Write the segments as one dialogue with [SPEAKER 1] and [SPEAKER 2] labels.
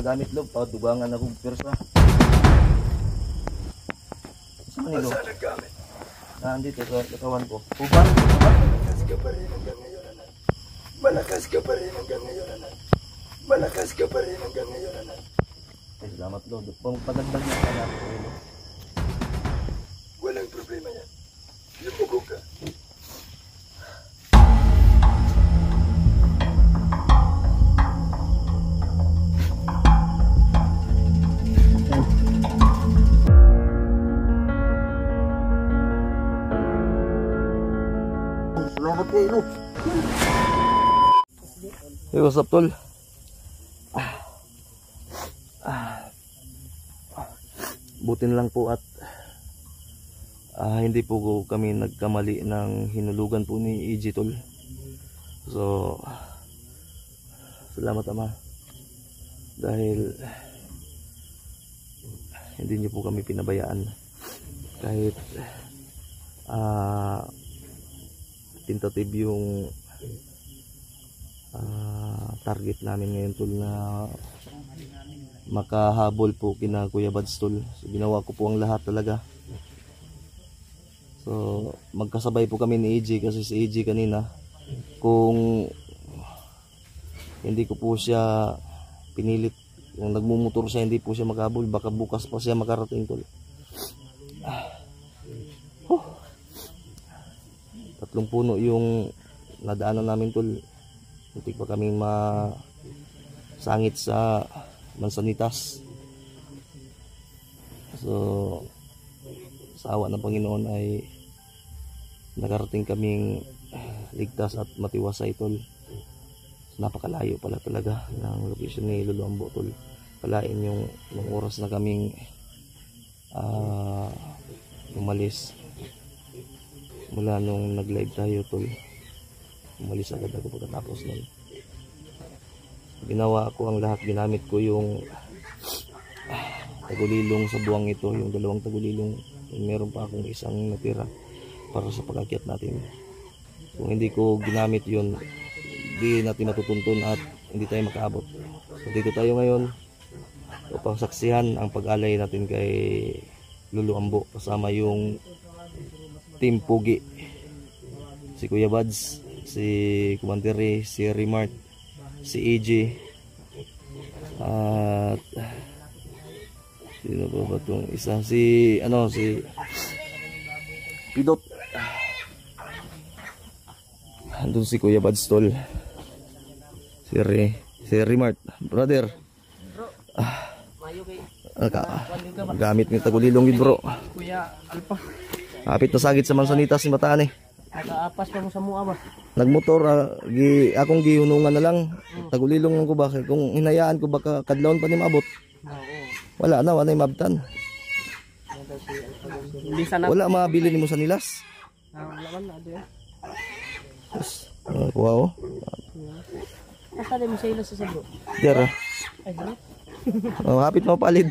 [SPEAKER 1] nakagamit loob, padugangan akong persa. Saan nilo?
[SPEAKER 2] Saan naggamit?
[SPEAKER 1] Nandito sa katawan ko. Uban?
[SPEAKER 2] Malakas ka pa rin hanggang ngayon, anak. Malakas ka pa rin hanggang ngayon, anak. Malakas ka pa rin hanggang ngayon, anak.
[SPEAKER 1] Ay, salamat Lord. Pagdagdag na anak ko.
[SPEAKER 2] Walang problema yan. Lumugog ka.
[SPEAKER 1] Salamat kayo. Hey, what's up, tol? Butin lang po at hindi po kami nagkamali ng hinulugan po ni EJ, tol. So, salamat Ama. Dahil hindi niyo po kami pinabayaan. Kahit tentative yung target namin ngayon, tol, na makahabol po kina Kuya Bads, tol. So, ginawa ko po ang lahat talaga. So magkasabay po kami ni EJ kasi si EJ kanina, kung hindi ko po siya pinilit, kung nagmumotor siya hindi po siya makahabol, baka bukas pa siya makarating, tol. Tatlong puno yung nadaanan namin, tol. Muntik pa kaming masangit sa Mansanitas. So sa awa ng Panginoon ay nakarating kaming ligtas at matiwasay, tol. Napakalayo pala talaga ng location ni Lolo Ambo, tol. Palain yung oras na kaming umalis mula nung nag-live tayo, tol. Umalis agad ako pagkatapos nun. Ginawa ko ang lahat, ginamit ko yung tagulilong sa buwang ito, yung dalawang tagulilong. Meron pa akong isang natira para sa pag-akyat natin. Kung hindi ko ginamit yun, hindi natin matutuntun at hindi tayo makaabot. So dito tayo ngayon upang saksihan ang pag-alay natin kay Lolo Ambo, kasama yung Team Pugi, si Kuya Bads, si Kumanteri, si Remart, si EJ, at sino ba itong isa, si Pidot. Andun si Kuya Bads, tol. Si Remart, brother. Gamit ni tagulilong yun, bro.
[SPEAKER 3] Kuya Alpa.
[SPEAKER 1] Kapit na sagit sa Mansanitas si Mataan eh.
[SPEAKER 3] Nagaapas pa mo sa mua ba?
[SPEAKER 1] Nagmotor, akong gihunungan na lang. Tagulilong ko ba? Kung hinayaan ko baka kadlawon pa ni maabot. Wala na mabtan. Wala mabili ni mo sa nilas.
[SPEAKER 3] Wala na ado.
[SPEAKER 1] Wow.
[SPEAKER 3] Asa din mo sa ilas sa bro?
[SPEAKER 1] Dira.
[SPEAKER 3] Ay bro.
[SPEAKER 1] Hapit mo palid.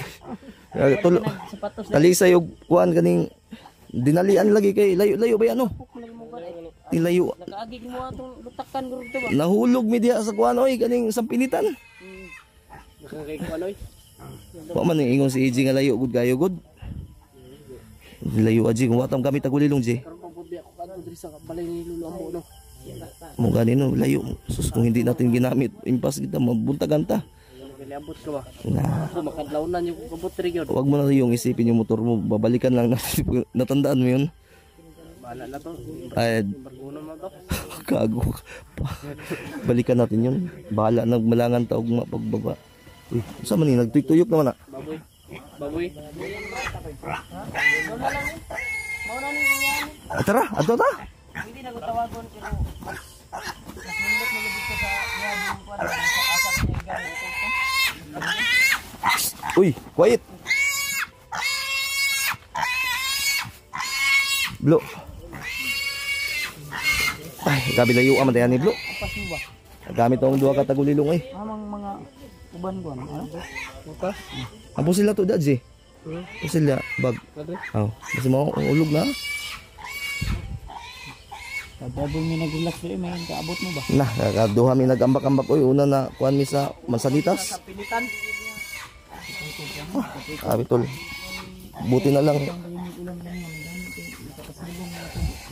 [SPEAKER 1] Talisay og kuan kaning dinalian lagi kay layo ba yan, no? Tilayo.
[SPEAKER 3] Nakaagig mo atong lutakan guro to ba?
[SPEAKER 1] Nahulog mi diha sa kuan oy kaning sampinitan.
[SPEAKER 3] Nakakay kuan oy.
[SPEAKER 1] Wa man ingon si EJ nga layo gud kayo gud. Layo aji kung watam kami tagulilong ji.
[SPEAKER 3] Karon pabudi ako kadto diri sa balay ni Lolo Ambo, no.
[SPEAKER 1] Mo ganino layo. Sus, kung hindi natin ginamit, impas kita mabuntagan ta.
[SPEAKER 3] Abot ka ba?
[SPEAKER 1] Nah.
[SPEAKER 3] Ako makadlaw na yung kabot rin yun.
[SPEAKER 1] Huwag mo na yung isipin yung motor mo, babalikan lang natin. Natandaan mo yun?
[SPEAKER 3] Bahala na to.
[SPEAKER 1] Ay,
[SPEAKER 3] Barkunan mo to.
[SPEAKER 1] kago. Balikan natin yun. Bahala na malangan taog mapagbaba. Uy, saan man yun? Nagtuyok naman na.
[SPEAKER 3] Baboy. Baboy.
[SPEAKER 1] Tara, ato ta.
[SPEAKER 3] Hindi na ko tawagon pero mas nindot na dito sa yabong ko sa asal niya gamit ito.
[SPEAKER 1] Uy, quiet. Blo. Ay, gabi layo aman tayo ni Blo.
[SPEAKER 3] Pas mo ba?
[SPEAKER 1] Gamit akong duha ka tagulilong eh.
[SPEAKER 3] Amang mga uban ko ano? Bukas.
[SPEAKER 1] Apo sila to dadji. Apo sila bag. Oh, kasi mo ulog na.
[SPEAKER 3] Kadabol mi nag-relax dito, may kaabot mo ba?
[SPEAKER 1] Nah, kakaduha mi nagambak-ambak oy una na kuan mi sa Mansanitas.
[SPEAKER 3] Sa pilitan.
[SPEAKER 1] Abi tol. Buti na lang.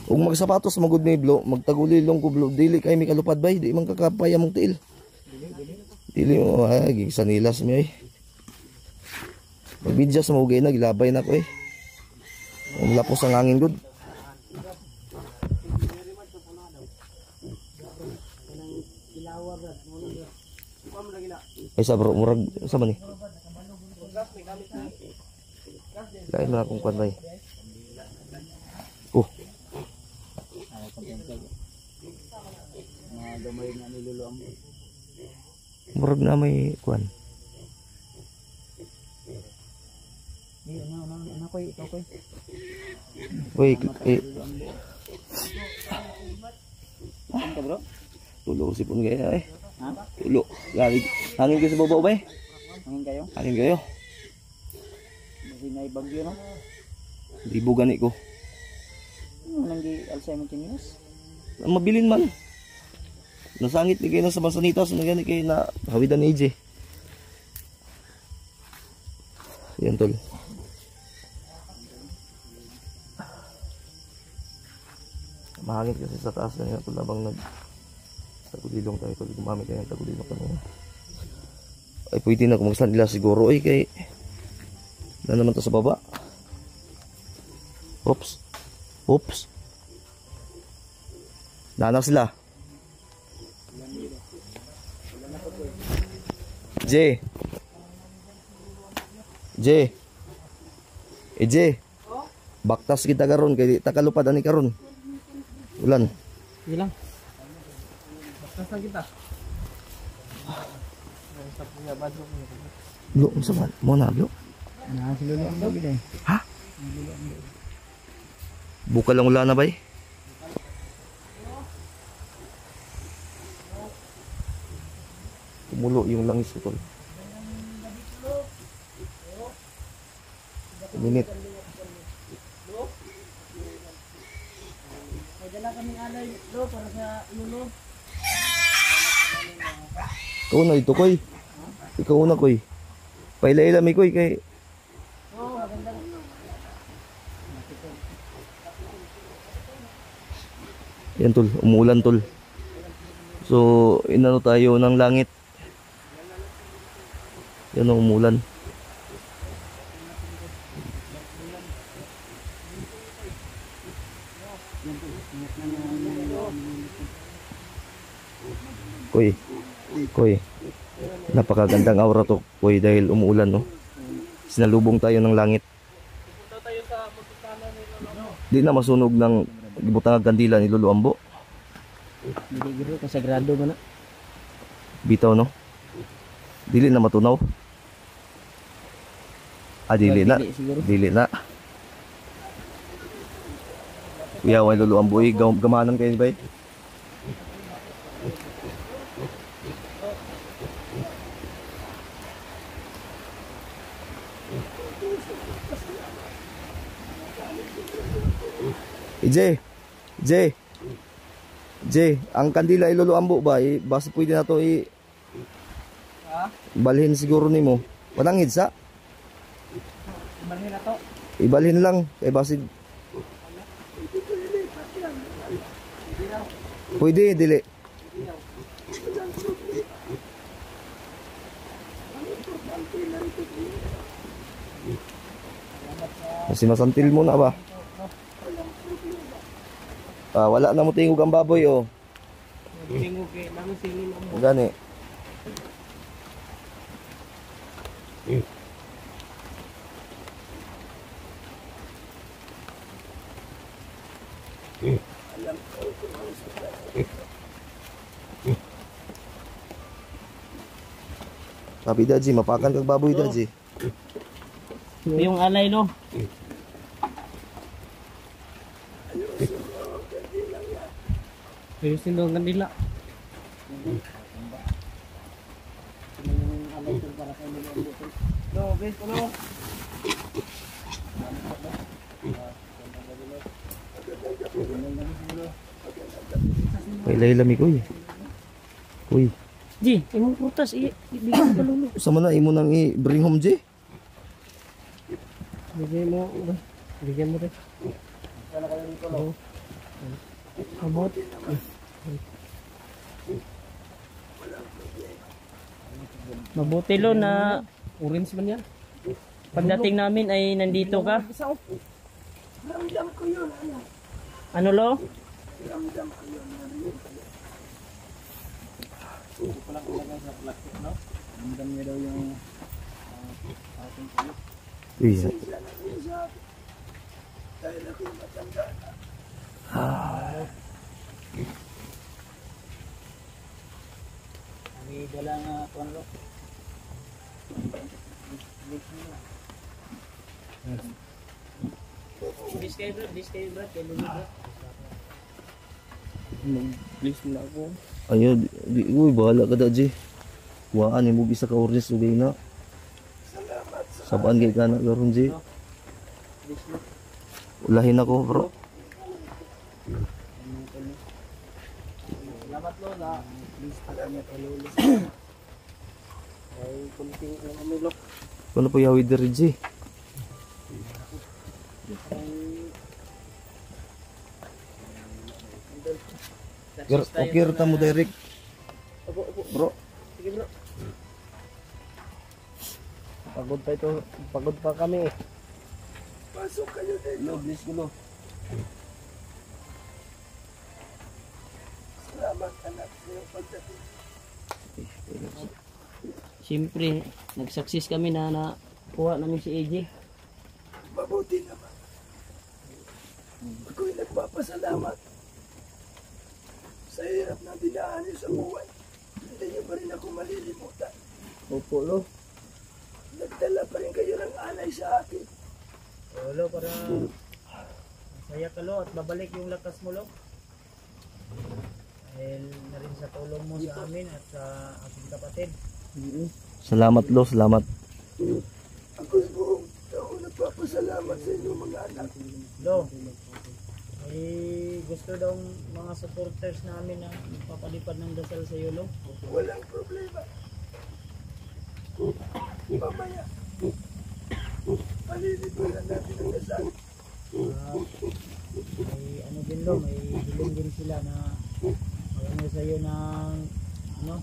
[SPEAKER 1] Kung magsapatos magud ni blo, magtagulilong ko blo, dili kay mi kalupad bay, di man kakapay among tiil. Dili mo agi sa nilas mi ay. Magbidjas mo gay na gilabay na ko eh. Ang lapos ang hangin gud. Ay sa bro, murag sa man ni. Lain mo akong kwan bay. Oh. Murag na may kwan. Uy, tulo si pun gaya eh. Tulo. Hangin kayo sa baba ba eh?
[SPEAKER 3] Hangin kayo?
[SPEAKER 1] Hangin kayo.
[SPEAKER 3] Kasi na ibagyo no?
[SPEAKER 1] Libo gani ko.
[SPEAKER 3] Ano nang Alzheimer news?
[SPEAKER 1] Mabilin man. Nasangit ni kayo na sa Basanitas. Nagani kayo na hawidan ni EJ. Yan tol. Mahangin kasi sa taas na yun. Labang tagulilong tayo. Tol. Gumamit tayo ng tagulilong kanina. Ay pwede na kumagslan nila siguro. Ay kay na naman to sa baba. Oops. Oops. Nanak sila. J. J. Baktas kita karon kay takalupad ani karon. Ulan.
[SPEAKER 3] Ilang? Basta kita.
[SPEAKER 1] Blo, unsa man? Mo na blo?
[SPEAKER 3] Nah, silulu ang dobi deh.
[SPEAKER 1] Ha? Buka lang ulan na bay? Tumulo yung langis ko tol. Minit.
[SPEAKER 3] May dala kami alay lo para sa lulo.
[SPEAKER 1] Ikaw na ito koy. Ikaw na koy. Paila-ila mi koy kay.
[SPEAKER 3] Oh, maganda.
[SPEAKER 1] Yan tol, umuulan tol. So, inano tayo ng langit. Yan ang umulan. Koy. Napakagandang aura to, koy, dahil umuulan, no. Sinalubong tayo ng langit. Di na masunog ng gibutang kandila ni Lolo Ambo.
[SPEAKER 3] Dili giro kasagrado man na.
[SPEAKER 1] Bitaw, no. Dili na matunaw. Dili na.
[SPEAKER 3] Siguro.
[SPEAKER 1] Dili na. Kuya, way Lolo Ambo, gamanan kayo ba? J, ang kandila Lolo Ambo ba? Basta pwede na to balhin siguro nimo. Panangid sa?
[SPEAKER 3] Ibalhin na to.
[SPEAKER 1] Ibalhin lang kay basid. Pwede dili. Kasi masantil mo na ba? Wala na mo tingog ang baboy oh.
[SPEAKER 3] Tingog kay nang singin ang
[SPEAKER 1] Gani. Sabi Daji, mapakan kag baboy Daji.
[SPEAKER 3] yung alay no. Ayusin daw ang kandila. No, bes ano?
[SPEAKER 1] Pailay lami koy. Uy,
[SPEAKER 3] Ji, imong prutas ibigay ka lulo.
[SPEAKER 1] sama na imo nang i-bring home J.
[SPEAKER 3] Bigyan mo. Bigyan mo rin. Sana kayo dito lang. Abot. Mabuti lo na orange man yan. Pagdating namin ay nandito ka.
[SPEAKER 2] Ramdam ko yun, anak.
[SPEAKER 3] Ano lo?
[SPEAKER 2] Ramdam ko yun.
[SPEAKER 3] Ramdam niya daw yung ating kulit.
[SPEAKER 1] Uy,
[SPEAKER 2] Sensya na rin sa akin. Dahil ako'y matanda na.
[SPEAKER 3] May dala nga kung lo. Dis kayo bro, kay Lulu bro. Mag-please na ako.
[SPEAKER 1] ayun, uy, bahala ka da, G. Waan, mo isa ka orange, ugay na.
[SPEAKER 2] Salamat sa
[SPEAKER 1] Sabaan kay ka na, garon, G.
[SPEAKER 3] Please na.
[SPEAKER 1] Ulahin ako, bro.
[SPEAKER 3] Salamat lo na. Please pa kami kay Lulu. Ay, kunting lang kami lo.
[SPEAKER 1] Ano po yawi diri, G? Okay, rata mo, Derek.
[SPEAKER 3] Opo.
[SPEAKER 1] Bro,
[SPEAKER 3] Sige bro. Pagod pa kami eh.
[SPEAKER 2] pasok kayo dito.
[SPEAKER 3] Please ko lo.
[SPEAKER 2] Salamat anak sa iyong pagdating.
[SPEAKER 3] Siyempre, nag-success kami na nakuha namin si AJ.
[SPEAKER 2] Mabuti naman. Ako'y nagpapasalamat sa hirap na dinaan niyo sa buhay. Hindi niyo pa rin ako malilimutan.
[SPEAKER 3] Opo lo.
[SPEAKER 2] Nagdala pa rin kayo ng alay sa akin.
[SPEAKER 3] Lo, para masaya ka lo at babalik yung lakas mo lo. Dahil na rin sa tulong mo sa amin at sa aking kapatid.
[SPEAKER 1] salamat, lo, salamat.
[SPEAKER 2] Ako'y buong taon nagpapasalamat sa inyong mga anak.
[SPEAKER 3] Lo, may gusto daw mga supporters namin na magpapalipad ng dasal sa iyo lo.
[SPEAKER 2] Walang problema. Mamaya, palilipunan natin ang dasal.
[SPEAKER 3] May ano din lo, may hiling din sila na ano sa iyo ng ano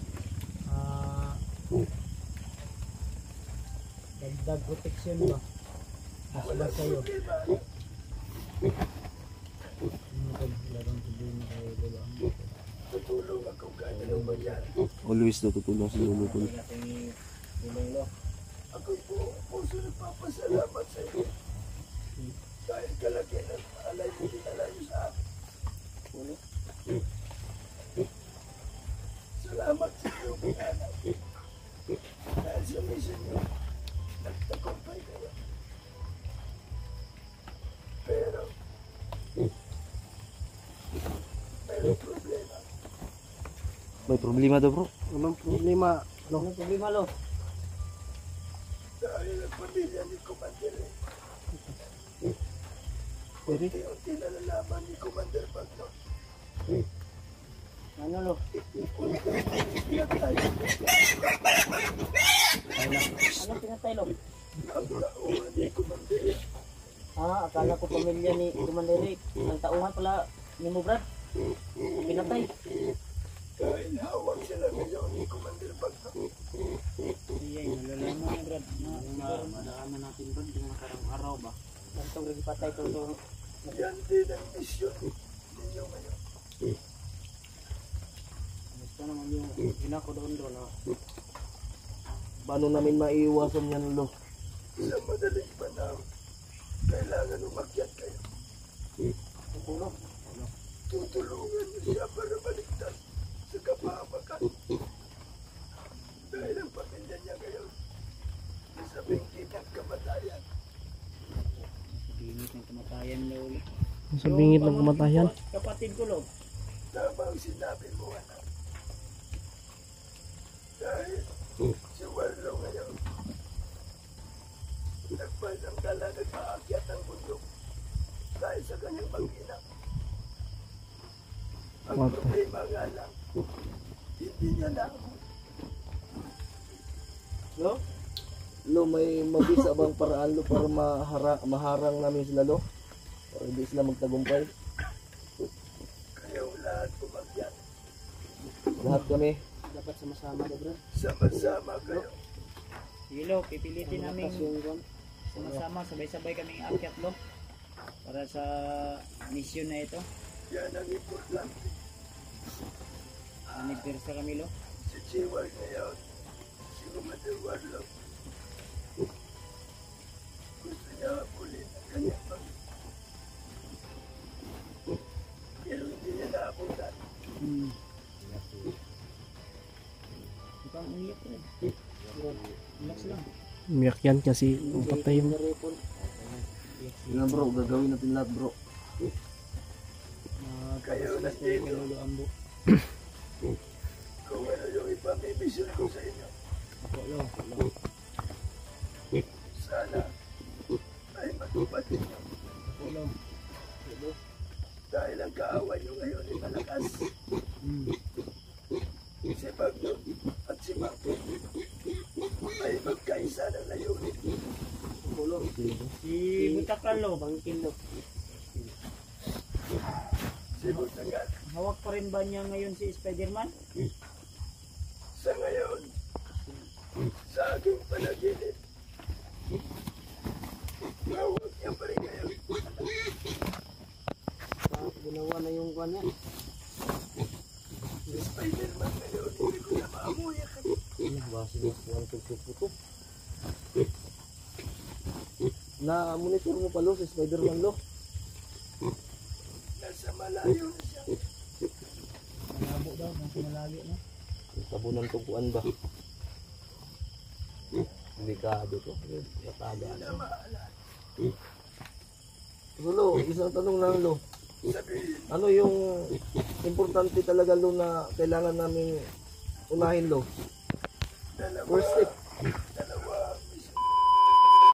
[SPEAKER 3] dagdag protection ba? Mas sa iyo.
[SPEAKER 2] Tutulong ako kahit anong mangyari.
[SPEAKER 1] Always daw tutulong si Lolo ko.
[SPEAKER 2] Ako'y buong puso nagpapasalamat sa iyo. Dahil kalaki ng alay mo dinala niyo sa akin. Salamat sa iyo mga anak. Dahil sa mission niyo, nagtagumpay kayo. Pero, may problema.
[SPEAKER 1] May problema daw, bro.
[SPEAKER 3] Anong problema? Anong problema lo?
[SPEAKER 2] Dahil ang pamilya ni Commander unti-unti na nalaman ni Commander Bagno.
[SPEAKER 3] Ano lo?
[SPEAKER 2] Pinatay
[SPEAKER 3] Ano pinatay lo?
[SPEAKER 2] ang tauhan ni Commander.
[SPEAKER 3] Akala ko pamilya ni Commander Rick. Ang tauhan pala ni mo Brad. Pinatay.
[SPEAKER 2] Dahil hawak sila ngayon ni Commander Bagno.
[SPEAKER 3] Iyay, nalalaman ni Brad. Madaaman natin Brad yung nakarang araw ba? Gantong rin patay to.
[SPEAKER 2] Yan din ang mission ninyo ngayon.
[SPEAKER 3] Gusto naman yung ginako doon.
[SPEAKER 1] Paano namin maiiwasan yan, lo?
[SPEAKER 2] Sa madaling panahon, kailangan umakyat kayo.
[SPEAKER 3] Tutulong.
[SPEAKER 2] Tutulungan niyo siya para baligtas sa kapahamakan. Dahil ang pamilya niya ngayon, nasa bingkit ng kamatayan.
[SPEAKER 3] Bingit ng kamatayan na ulit.
[SPEAKER 4] Sa bingit ng kamatayan.
[SPEAKER 3] Kapatid ko lo.
[SPEAKER 2] Tama ang sinabi mo, anak. Dahil si Warlo ngayon, nagpasang dala at maakyat ng bundok dahil sa kanyang mag-ina. Ang problema nga lang, hindi niya na ako.
[SPEAKER 3] Lo?
[SPEAKER 1] Lo, may mabisa bang paraan lo para maharang namin sila lo? Para hindi sila magtagumpay.
[SPEAKER 2] Kayo lahat pumakyat.
[SPEAKER 1] Lahat kami.
[SPEAKER 3] Dapat sama-sama na bro.
[SPEAKER 2] Sama-sama kayo.
[SPEAKER 3] Hilo, pipilitin namin sama-sama, sabay-sabay kaming akyat lo. Para sa mission na ito.
[SPEAKER 2] Yan ang importante.
[SPEAKER 3] Anipirsa kami lo.
[SPEAKER 2] Si Chiwal ngayon. Si Commander Warlock. Gusto niya ulit ang kanyang pero hindi niya naabutan.
[SPEAKER 3] Ikaw ang umiyak rin. Relax lang.
[SPEAKER 4] Umiyak yan kasi patay mo.
[SPEAKER 1] Yun na bro, gagawin natin lahat bro.
[SPEAKER 2] Kayo na dito.
[SPEAKER 3] Kaluluambo.
[SPEAKER 2] Kung ano yung ipamibisyon ko sa inyo. Sana ay matupad ninyo. Dahil ang kaaway nyo ngayon ay malakas. Si Bagdon at si Martin ay magkaisa ng layunin.
[SPEAKER 3] Si Butakal lo, bangkin lo.
[SPEAKER 2] Si Butagan
[SPEAKER 3] Hawak pa rin ba niya ngayon si Spider-Man?
[SPEAKER 2] sa ngayon sa aking panaginip. Hawak niya pa rin ngayon.
[SPEAKER 3] Ginawa na yung kwan niya.
[SPEAKER 2] Si Spider-Man ngayon hindi ko na maamuy ang
[SPEAKER 1] Na-monitor mo pa lo si Spider-Man lo.
[SPEAKER 2] nasa malayo na siya.
[SPEAKER 3] Malabo daw, nasa malayo na.
[SPEAKER 1] Tabunan tubuan ba? Delikado to. Matagaan.
[SPEAKER 2] Na maalala.
[SPEAKER 1] So lo, isang tanong lang lo.
[SPEAKER 2] Sabihin,
[SPEAKER 1] Ano yung importante talaga lo na kailangan namin unahin lo?
[SPEAKER 2] dalawa,
[SPEAKER 1] First step.